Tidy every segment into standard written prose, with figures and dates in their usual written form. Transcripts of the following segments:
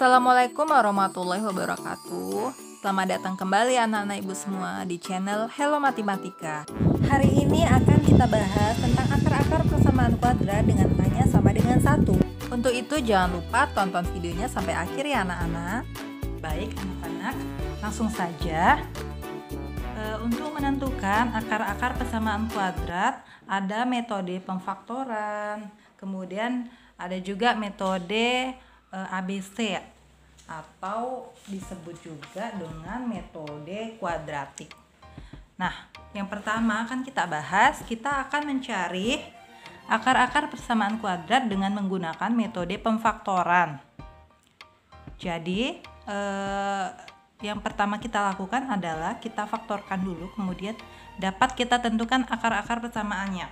Assalamualaikum warahmatullahi wabarakatuh. Selamat datang kembali anak-anak ibu semua di channel Hello Matematika. Hari ini akan kita bahas tentang akar-akar persamaan kuadrat dengan A-nya sama dengan 1. Untuk itu jangan lupa tonton videonya sampai akhir ya anak-anak. Baik anak-anak, langsung saja. Untuk menentukan akar-akar persamaan kuadrat ada metode pemfaktoran, kemudian ada juga metode ABC atau disebut juga dengan metode kuadratik. Nah, yang pertama akan kita bahas, kita akan mencari akar-akar persamaan kuadrat dengan menggunakan metode pemfaktoran. Jadi, yang pertama kita lakukan adalah kita faktorkan dulu, kemudian dapat kita tentukan akar-akar persamaannya.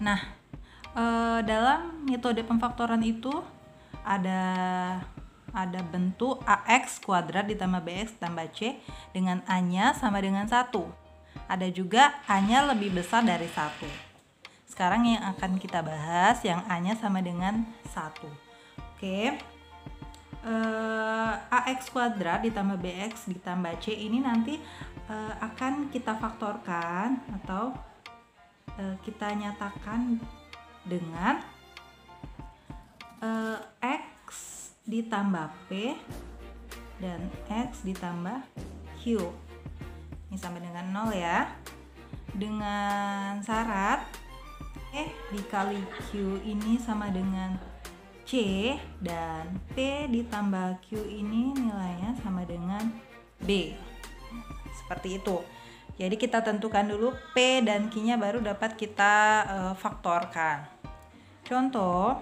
Nah, dalam metode pemfaktoran itu ada bentuk AX kuadrat ditambah BX tambah C dengan A-nya sama dengan 1. Ada juga A-nya lebih besar dari 1. Sekarang yang akan kita bahas yang A-nya sama dengan 1. Oke. AX kuadrat ditambah BX ditambah C ini nanti akan kita faktorkan atau kita nyatakan dengan X ditambah P dan X ditambah Q. Ini sama dengan 0 ya. Dengan syarat dikali Q ini sama dengan C dan P ditambah Q ini nilainya sama dengan B. Seperti itu. Jadi kita tentukan dulu P dan Q-nya baru dapat kita faktorkan. Contoh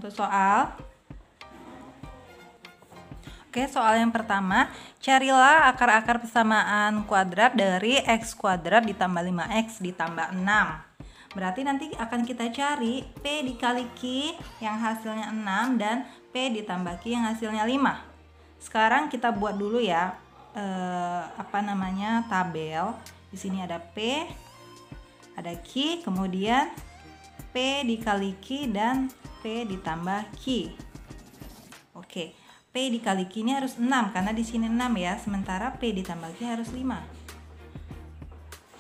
soal. Oke, soal yang pertama, carilah akar-akar persamaan kuadrat dari X kuadrat ditambah 5X ditambah 6. Berarti nanti akan kita cari P dikali Q yang hasilnya 6 dan P ditambah Q yang hasilnya 5. Sekarang kita buat dulu ya tabel. Di sini ada P, ada Q, kemudian P dikali Q dan P ditambah Q. Oke, P dikali Q ini harus 6 karena di sini 6 ya, sementara P ditambah Q harus 5.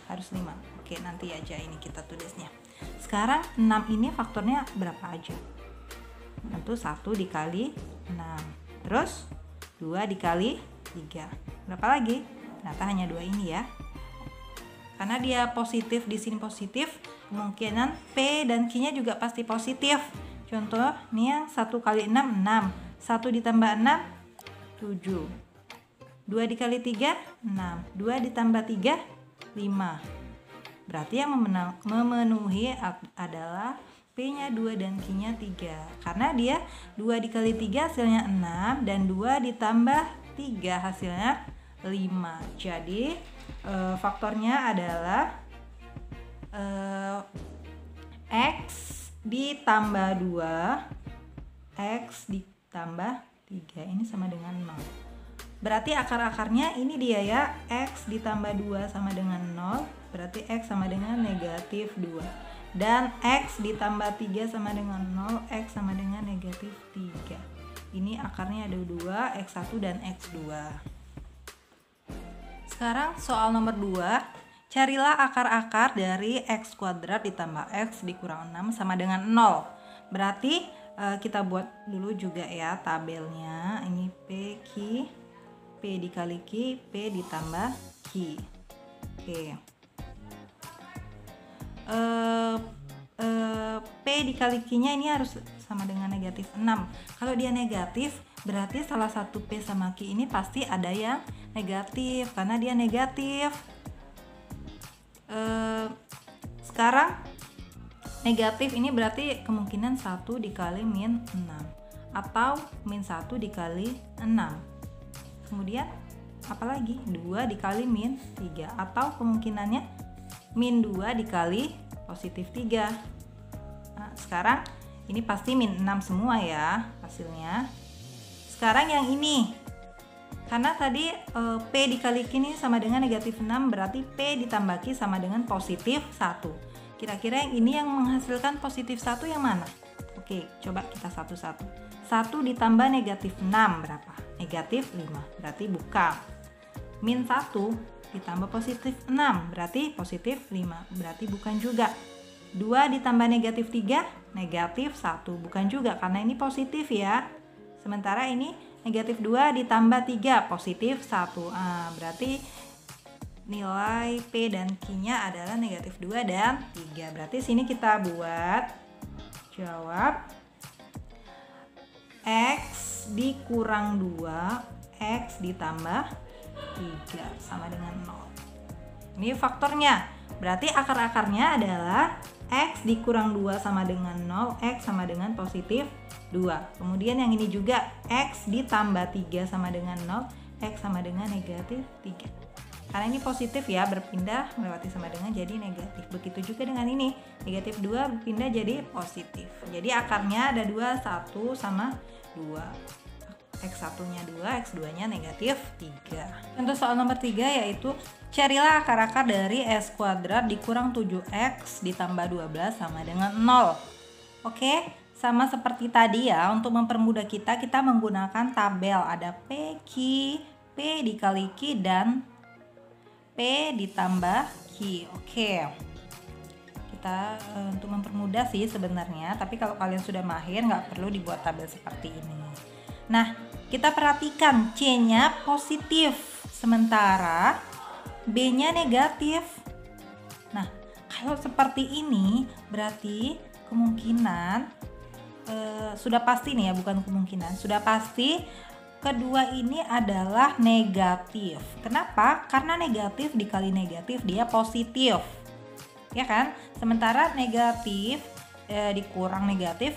Harus 5. Oke, nanti aja ini kita tulisnya. Sekarang 6 ini faktornya berapa aja? Tentu 1 dikali 6. Terus 2 dikali 3. Berapa lagi? Ternyata hanya 2 ini ya. Karena dia positif, di sini positif, kemungkinan P dan Q-nya juga pasti positif. Contoh, nih yang 1 kali 6, 6. 1 ditambah 6, 7. 2 dikali 3, 6. 2 ditambah 3, 5. Berarti yang memenuhi adalah P-nya 2 dan Q-nya 3. Karena dia 2 dikali 3 hasilnya 6 dan 2 ditambah 3 hasilnya 5. Jadi faktornya adalah X ditambah 2 X ditambah 3 ini sama dengan 0. Berarti akar-akarnya ini dia ya, X ditambah 2 sama dengan 0, berarti X sama dengan negatif 2. Dan X ditambah 3 sama dengan 0, X sama dengan negatif 3. Ini akarnya ada 2, X1 dan X2. Sekarang soal nomor 2, carilah akar-akar dari X kuadrat ditambah X dikurang 6 sama dengan 0. Berarti kita buat dulu juga ya tabelnya, ini P, Q, P dikali Q, P ditambah Q. Oke. P dikali Q-nya ini harus sama dengan negatif 6. Kalau dia negatif, berarti salah satu P sama Q ini pasti ada yang negatif, karena dia negatif. Sekarang negatif ini berarti kemungkinan 1 dikali min 6 atau min 1 dikali 6. Kemudian apalagi 2 dikali min 3 atau kemungkinannya min 2 dikali positif 3. Nah, sekarang ini pasti min 6 semua ya hasilnya. Sekarang yang ini, karena tadi P dikali Q ini sama dengan negatif 6, berarti P ditambah Q sama dengan positif 1. Kira-kira yang ini yang menghasilkan positif 1 yang mana? Oke, coba kita satu-satu. 1 ditambah negatif 6 berapa? Negatif 5, berarti bukan. Min 1 ditambah positif 6, berarti positif 5, berarti bukan juga. 2 ditambah negatif 3, negatif 1, bukan juga karena ini positif ya. Sementara ini negatif 2 ditambah 3, positif 1. Berarti nilai P dan Q-nya adalah negatif 2 dan 3. Berarti sini kita buat jawab X dikurang 2, X ditambah 3 sama dengan 0. Ini faktornya. Berarti akar-akarnya adalah X dikurang 2 sama dengan 0, X sama dengan positif 2. Kemudian yang ini juga X ditambah 3 sama dengan 0, X sama dengan negatif 3. Karena ini positif ya, berpindah melewati sama dengan jadi negatif. Begitu juga dengan ini, negatif 2 berpindah jadi positif. Jadi akarnya ada 2, 1 sama 2. X1 nya 2, X2 nya negatif 3. Untuk soal nomor 3 yaitu carilah akar-akar dari S kuadrat dikurang 7X ditambah 12 sama dengan 0. Oke, sama seperti tadi ya, untuk mempermudah kita menggunakan tabel. Ada P, Q, P dikali Q dan P ditambah Q. Oke. Kita untuk mempermudah sih sebenarnya, tapi kalau kalian sudah mahir nggak perlu dibuat tabel seperti ini. Nah, kita perhatikan C-nya positif, sementara B-nya negatif. Nah, kalau seperti ini berarti kemungkinan sudah pasti nih ya, bukan kemungkinan, sudah pasti kedua ini adalah negatif. Kenapa? Karena negatif dikali negatif dia positif, ya kan? Sementara negatif dikurang negatif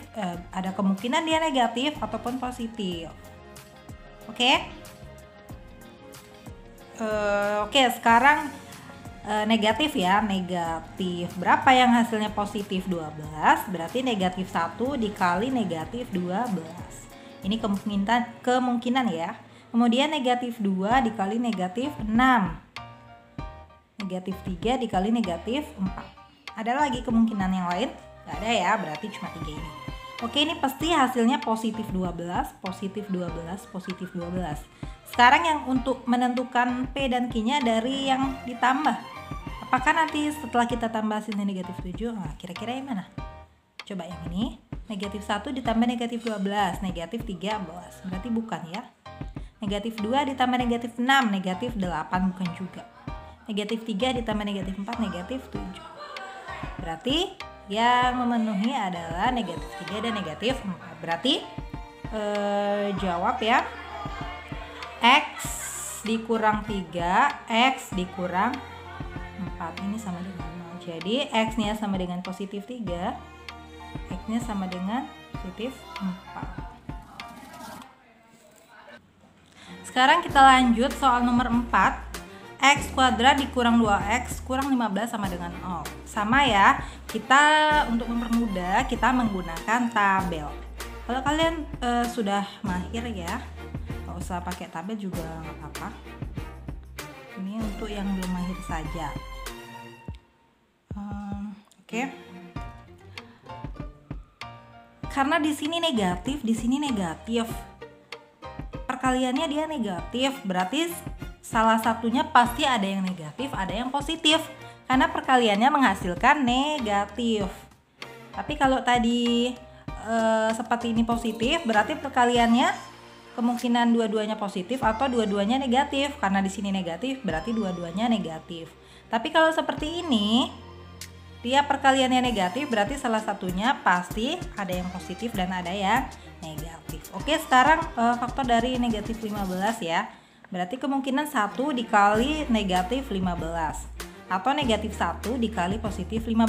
ada kemungkinan dia negatif ataupun positif. Oke? Oke, sekarang negatif ya, negatif berapa yang hasilnya positif 12, berarti negatif 1 dikali negatif 12. Ini kemungkinan ya. Kemudian negatif 2 dikali negatif 6. Negatif 3 dikali negatif 4. Ada lagi kemungkinan yang lain? Gak ada ya, berarti cuma 3 ini. Oke, ini pasti hasilnya positif 12, positif 12, positif 12. Sekarang yang untuk menentukan P dan Q-nya dari yang ditambah. Apakah nanti setelah kita tambah hasilnya negatif 7? Nah, kira-kira yang mana? Coba yang ini. Negatif 1 ditambah negatif 12, negatif 13. Berarti bukan ya. Negatif 2 ditambah negatif 6, negatif 8, bukan juga. Negatif 3 ditambah negatif 4, negatif 7. Berarti yang memenuhi adalah negatif 3 dan negatif 4. Berarti jawab ya, X dikurang 3, X dikurang 4. Ini sama dengan 0. Jadi X-nya sama dengan positif 3, X-nya sama dengan positif 4. Sekarang kita lanjut soal nomor 4. X kuadrat dikurang 2X kurang 15 sama dengan 0. Sama ya, kita untuk mempermudah kita menggunakan tabel. Kalau kalian sudah mahir ya, nggak usah pakai tabel juga nggak apa-apa. Ini untuk yang belum mahir saja. Oke. Karena di sini negatif, di sini negatif. Perkaliannya dia negatif, berarti salah satunya pasti ada yang negatif, ada yang positif. Karena perkaliannya menghasilkan negatif. Tapi kalau tadi seperti ini positif, berarti perkaliannya kemungkinan dua-duanya positif atau dua-duanya negatif. Karena di sini negatif, berarti dua-duanya negatif. Tapi kalau seperti ini, dia perkaliannya negatif, berarti salah satunya pasti ada yang positif dan ada yang negatif. Oke, sekarang faktor dari negatif 15 ya. Berarti kemungkinan 1 dikali negatif 15 atau negatif 1 dikali positif 15.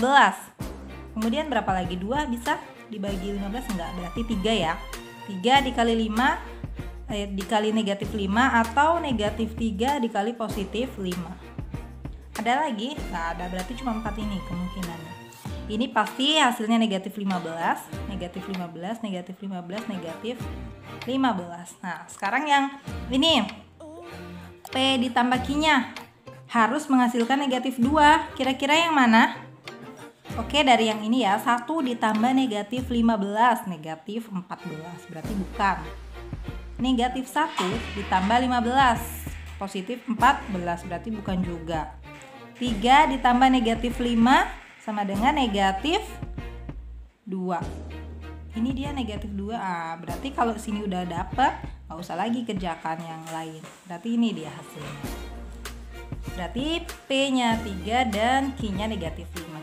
Kemudian berapa lagi? 2 bisa dibagi 15? Enggak, berarti 3 ya. 3 dikali 5 dikali negatif 5 atau negatif 3 dikali positif 5. Ada lagi? Nggak ada, berarti cuma 4 ini kemungkinannya. Ini pasti hasilnya negatif 15, negatif 15, negatif 15, negatif 15. Nah, sekarang yang ini P ditambah Q-nya harus menghasilkan negatif 2. Kira-kira yang mana? Oke, dari yang ini ya, 1 ditambah negatif 15, negatif 14, berarti bukan. Negatif 1 ditambah 15, positif 14, berarti bukan juga. 3 ditambah negatif 5 sama dengan negatif 2. Ini dia negatif 2, berarti kalau sini udah dapet, gak usah lagi kerjakan yang lain. Berarti ini dia hasilnya. Berarti P-nya 3 dan Q-nya negatif 5.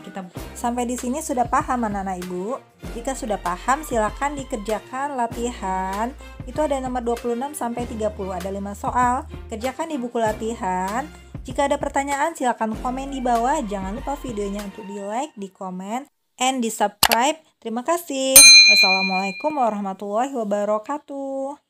Sampai di sini sudah paham anak-anak ibu? Jika sudah paham silakan dikerjakan latihan. Itu ada nomor 26 sampai 30, ada 5 soal. Kerjakan di buku latihan. Jika ada pertanyaan silakan komen di bawah. Jangan lupa videonya untuk di like, di komen, and di subscribe. Terima kasih. Wassalamualaikum warahmatullahi wabarakatuh.